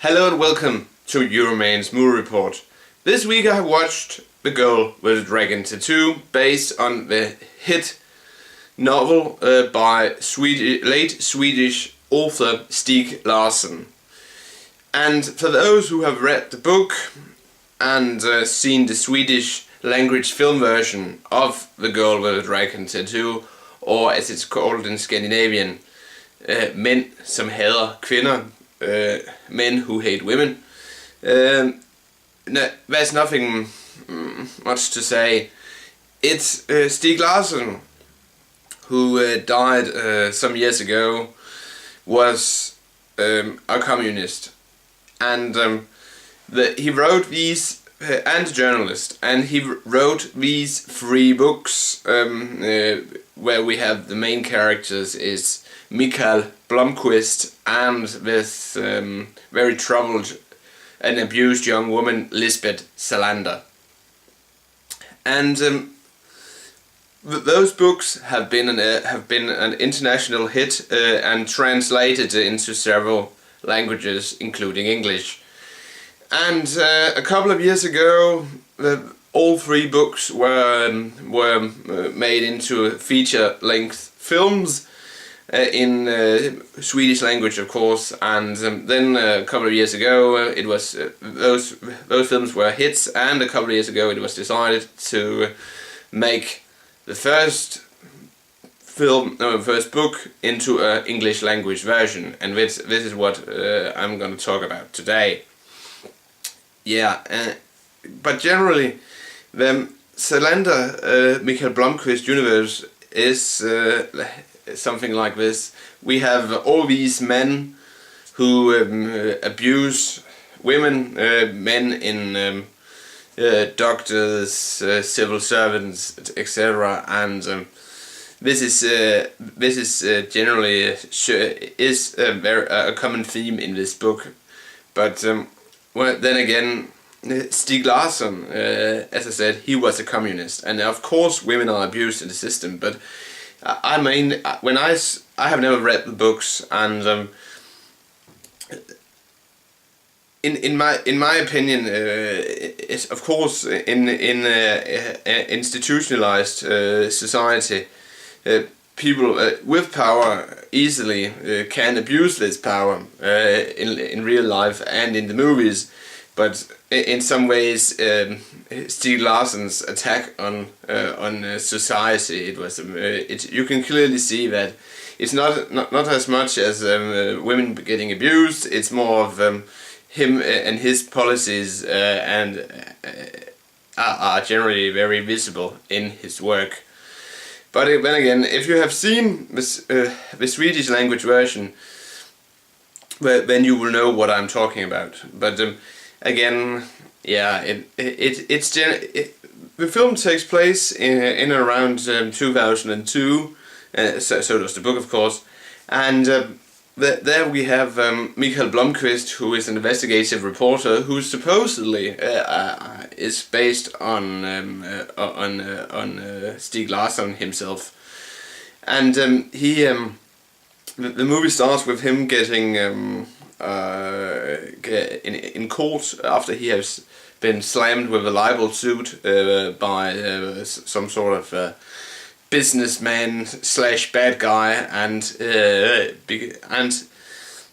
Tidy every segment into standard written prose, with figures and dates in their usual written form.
Hello and welcome to Euroman's movie report. This week I have watched The Girl with the Dragon Tattoo, based on the hit novel by late Swedish author Steig Larson. And for those who have read the book and seen the Swedish language film version of The Girl with the Dragon Tattoo, or as it's called in Scandinavian, Mænd som hader kvinder, men who hate women. There's nothing much to say. It's Steig Larson, who died some years ago, was a communist, and he wrote these, and a journalist, and he wrote these three books where we have the main characters is Mikael Blomkvist and this very troubled and abused young woman Lisbeth Salander. And those books have been an international hit and translated into several languages, including English. And a couple of years ago, all three books were made into feature-length films in Swedish language, of course. And then a couple of years ago, it was those films were hits, and a couple of years ago it was decided to make the first book into an English language version, and this is what I'm going to talk about today. Yeah, but generally, the Salander Mikael Blomkvist universe is something like this. We have all these men who abuse women, men in doctors, civil servants, etc. And this is generally is a common theme in this book. But well, then again, Steig Larson, as I said, he was a communist, and of course women are abused in the system. But I mean, when I have never read the books, and in my opinion, it's of course in institutionalized society, people with power easily can abuse this power in real life and in the movies. But in some ways, Steig Larsson's attack on society, it was you can clearly see that it's not as much as women getting abused. It's more of him and his policies, and are generally very visible in his work. But then again, if you have seen this, the Swedish language version, then you will know what I'm talking about. But again, yeah, the film takes place in around 2002. So does the book, of course. And there we have Mikael Blomkvist, who is an investigative reporter who supposedly is based on Steig Larsson himself. And the movie starts with him getting in court after he has been slammed with a libel suit by some sort of businessman / bad guy, and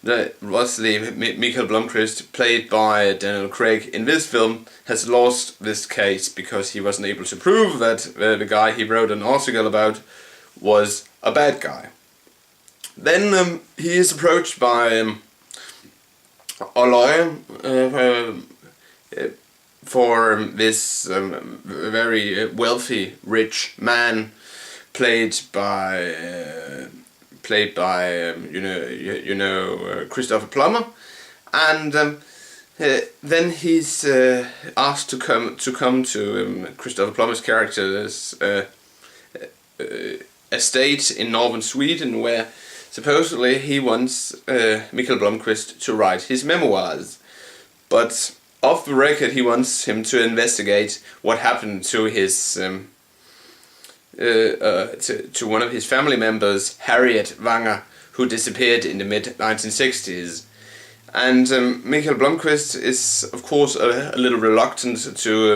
Mikael Blomkvist, played by Daniel Craig in this film, has lost this case because he wasn't able to prove that the guy he wrote an article about was a bad guy. Then he is approached by a lawyer for this very wealthy, rich man, played by Christopher Plummer, and then he's asked to come to Christopher Plummer's character's estate in northern Sweden, where supposedly he wants Mikael Blomkvist to write his memoirs. But off the record, he wants him to investigate what happened to his to one of his family members, Harriet Wanger, who disappeared in the mid-1960s. And Mikael Blomkvist is, of course, a little reluctant to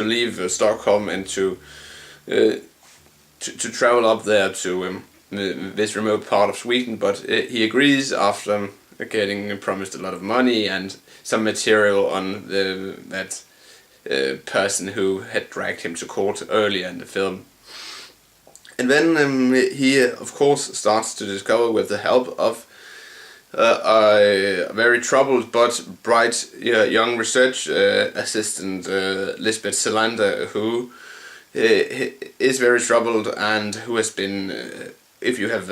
leave Stockholm and to travel up there to this remote part of Sweden, but he agrees after getting promised a lot of money and some material on that person who had dragged him to court earlier in the film. And then he, of course, starts to discover, with the help of a very troubled but bright young research assistant, Lisbeth Salander, who is very troubled and who has been, if you have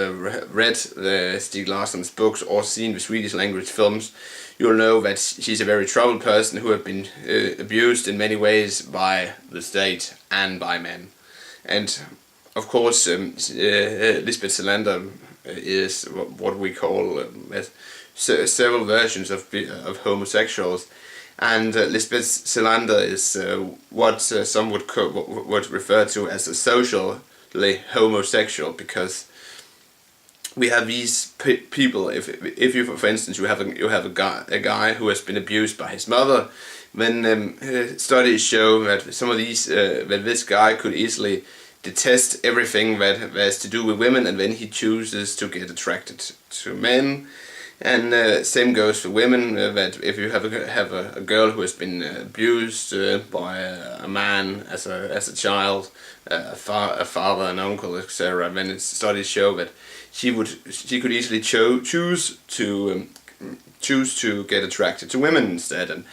read Steig Larsson's books or seen the Swedish language films, you'll know that she's a very troubled person who has been abused in many ways by the state and by men. And of course, Lisbeth Salander is what we call several versions of homosexuals, and Lisbeth Salander is what some would refer to as a socially homosexual, because we have these people. If you, for instance, you have a guy who has been abused by his mother, then studies show that some of these that this guy could easily detest everything that has to do with women, and then he chooses to get attracted to men. And same goes for women, that if you have a girl who has been abused by a man as a child, a father, an uncle, etc., then studies show that she could easily choose to get attracted to women instead.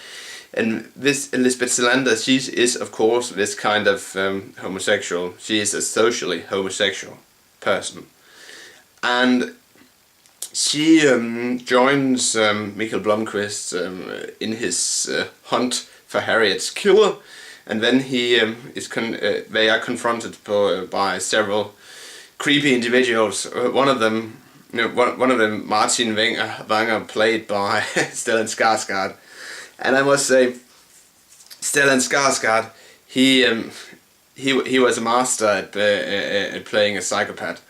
And this Lisbeth Salander, she is, of course, this kind of homosexual. She is a socially homosexual person, and she joins Mikael Blomkvist in his hunt for Harriet's killer, and then they are confronted by several creepy individuals. One of them, Martin Wenger, played by Stellan Skarsgård. And I must say, Stellan Skarsgård, he was a master at playing a psychopath.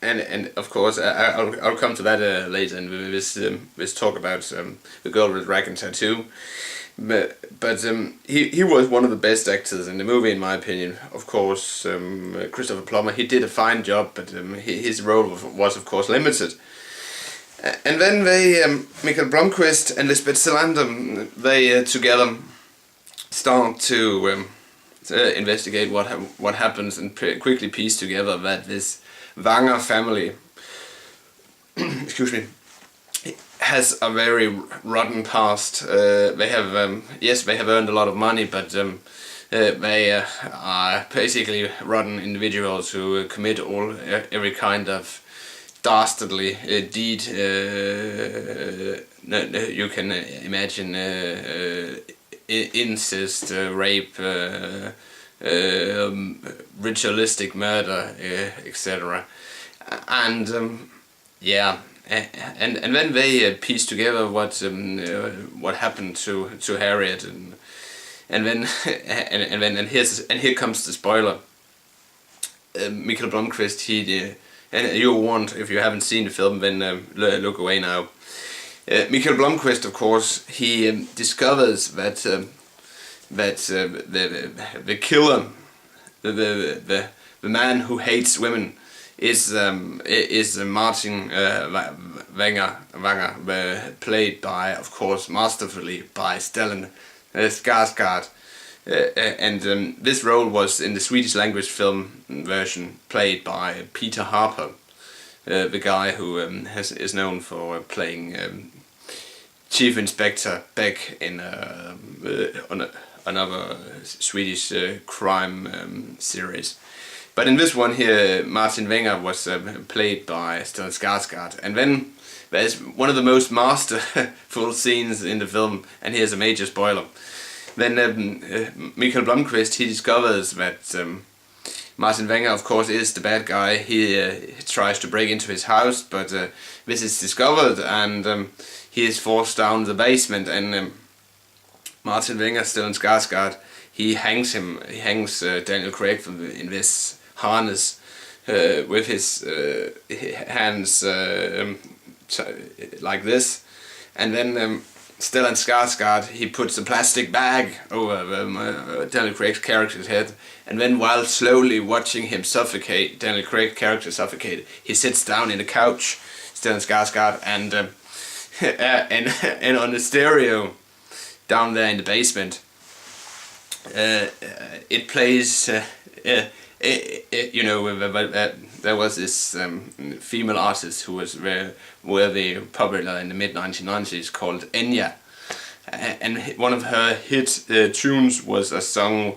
And of course, I'll come to that later in this talk about the girl with the dragon tattoo. But he was one of the best actors in the movie, in my opinion. Of course, Christopher Plummer, he did a fine job, but his role was of course limited. And then Mikael Blomkvist and Lisbeth Salander, they together start to investigate what happens, and quickly piece together that this Wenger family, excuse me, has a very rotten past. They have they have earned a lot of money, but they are basically rotten individuals who commit every kind of dastardly deed you can imagine, incest, rape, ritualistic murder, etc. And and then they piece together what happened to Harriet, and here comes the spoiler. Mikael Blomkvist, and you're warned if you haven't seen the film, then look away now. Mikael Blomkvist, of course, he discovers that the killer, the man who hates women, is Martin Wenger, played by, of course, masterfully by Stellan Skarsgård. And this role was in the Swedish language film version played by Peter Harper, the guy who is known for playing Chief Inspector Beck in another Swedish crime series. But in this one here, Martin Wenger was played by Stellan Skarsgård. And then there's one of the most masterful scenes in the film, and here's a major spoiler. Then Mikael Blomkvist, he discovers that Martin Wenger, of course, is the bad guy. He tries to break into his house, but this is discovered, and he is forced down the basement, and Martin Wenger, Stellan Skarsgård, he hangs Daniel Craig in this harness with his hands like this, and then Stellan Skarsgård, he puts a plastic bag over Daniel Craig's character's head, and then while slowly watching him suffocate, Daniel Craig's character suffocate, he sits down in the couch, Stellan Skarsgård, and and on the stereo down there in the basement, it plays. You know, there was this female artist who was very popular in the mid-1990s called Enya, and one of her hit tunes was a song,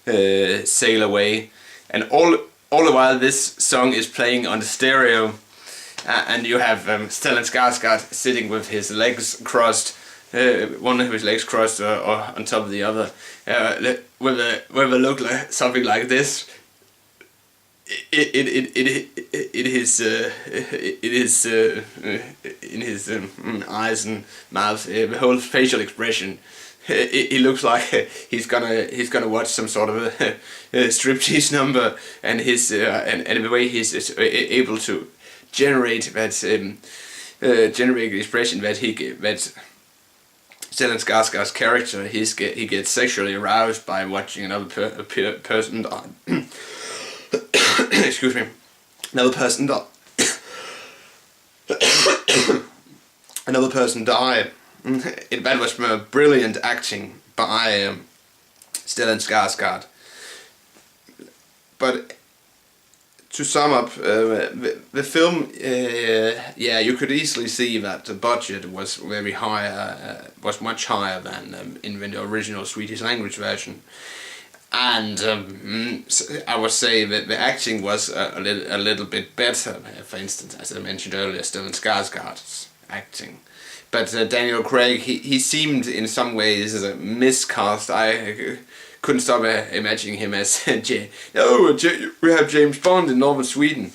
"Sail Away," and all the while this song is playing on the stereo, and you have Stellan Skarsgård sitting with his legs crossed, one of his legs crossed or on top of the other, with a look like something like this. It is in his eyes and mouth, the whole facial expression. It looks like he's gonna watch some sort of a striptease number, and his and the way he's able to generate that generate the expression that Stellan Skarsgård's character, he gets sexually aroused by watching another person die. Excuse me. Another person die. Another person died. That was brilliant acting by Stellan Skarsgård. But to sum up, the film, yeah, you could easily see that the budget was very high, was much higher than in the original Swedish language version. And I would say that the acting was a little bit better. For instance, as I mentioned earlier, Stellan Skarsgård's acting. But Daniel Craig, he seemed in some ways miscast. I couldn't stop imagining him as we have James Bond in northern Sweden.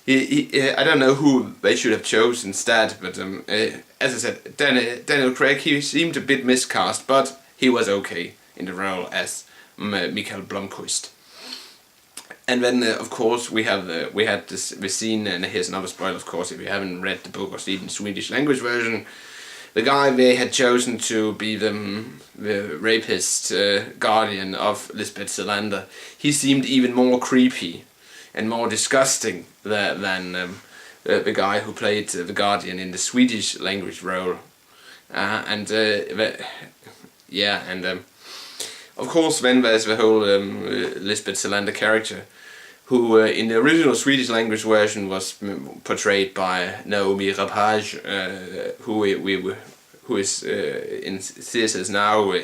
I don't know who they should have chosen instead, but as I said, Daniel Craig, he seemed a bit miscast, but he was okay in the role as Mikael Blomkvist. And then of course we had the scene, and here's another spoiler, of course, if you haven't read the book or seen the Swedish language version. The guy they had chosen to be the rapist guardian of Lisbeth Salander, he seemed even more creepy and more disgusting than the guy who played the guardian in the Swedish language role. Of course, then there's the whole Lisbeth Salander character, who in the original Swedish language version was portrayed by Naomi Rapage, who is in theatres now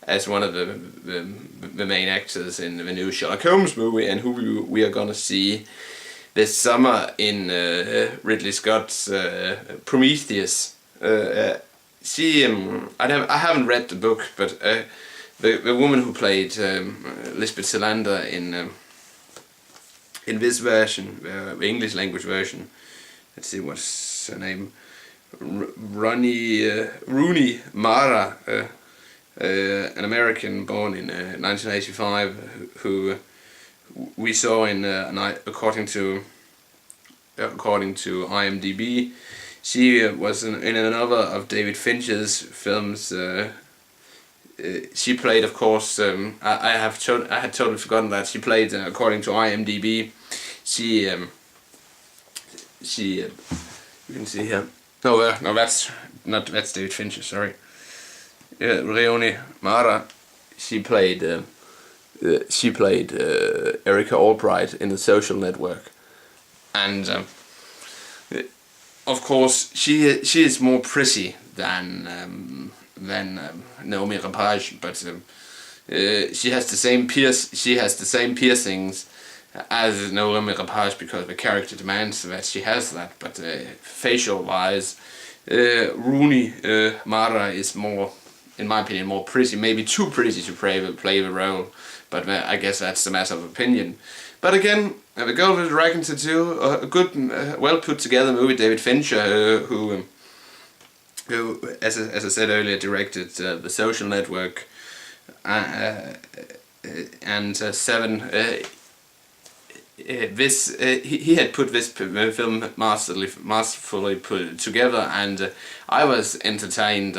as one of the main actors in the new Sherlock Holmes movie, and who we are gonna see this summer in Ridley Scott's Prometheus. I haven't read the book, but the woman who played Lisbeth Salander in this version, the English language version, let's see what's her name, Rooney Mara, an American born in 1985, who we saw in according to IMDb, she was in another of David Fincher's films. She played, of course, I had totally forgotten that she played, according to IMDb, you can see here. No, that's David Fincher. Sorry. Rooney Mara. She played Erica Albright in The Social Network, and of course she is more pretty than Naomi Rapage, but she has the same piercings as Naomi Rapage, because the character demands that she has that. But facial wise, Rooney Mara is more, in my opinion, more pretty, maybe too pretty to play the role, but I guess that's a matter of opinion. But again, The Girl with the Dragon Tattoo, a good, well put together movie. David Fincher, who, as I said earlier, directed The Social Network and Seven. he had put this film masterfully put together, and I was entertained,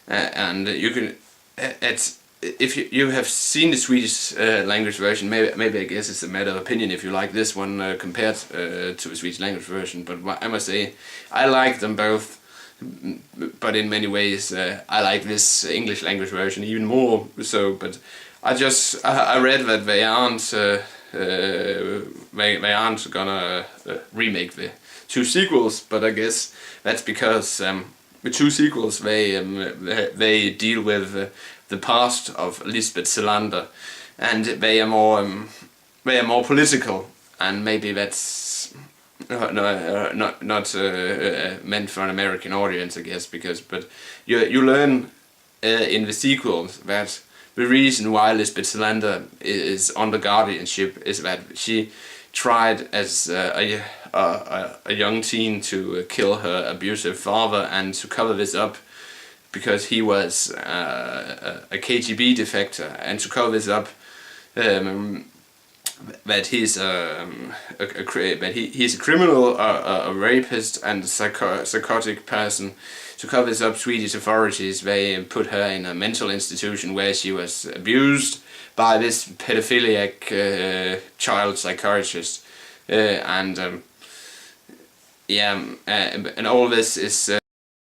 and you can it's if you have seen the Swedish language version, maybe I guess it's a matter of opinion if you like this one compared to the Swedish language version. But I must say I like them both, but in many ways I like this English language version even more so. But I read that they aren't gonna remake the two sequels, but I guess that's because the two sequels they deal with the past of Lisbeth Salander, and they are more political, and maybe that's not meant for an American audience, I guess, but you learn in the sequels that the reason why Lisbeth Salander is under guardianship is that she tried as a young teen to kill her abusive father, and to cover this up because he was a KGB defector, and to cover this up that he's he's a criminal, a rapist, and a psychotic person. To cover this up, Swedish authorities, they put her in a mental institution where she was abused by this pedophiliac child psychiatrist, and all this is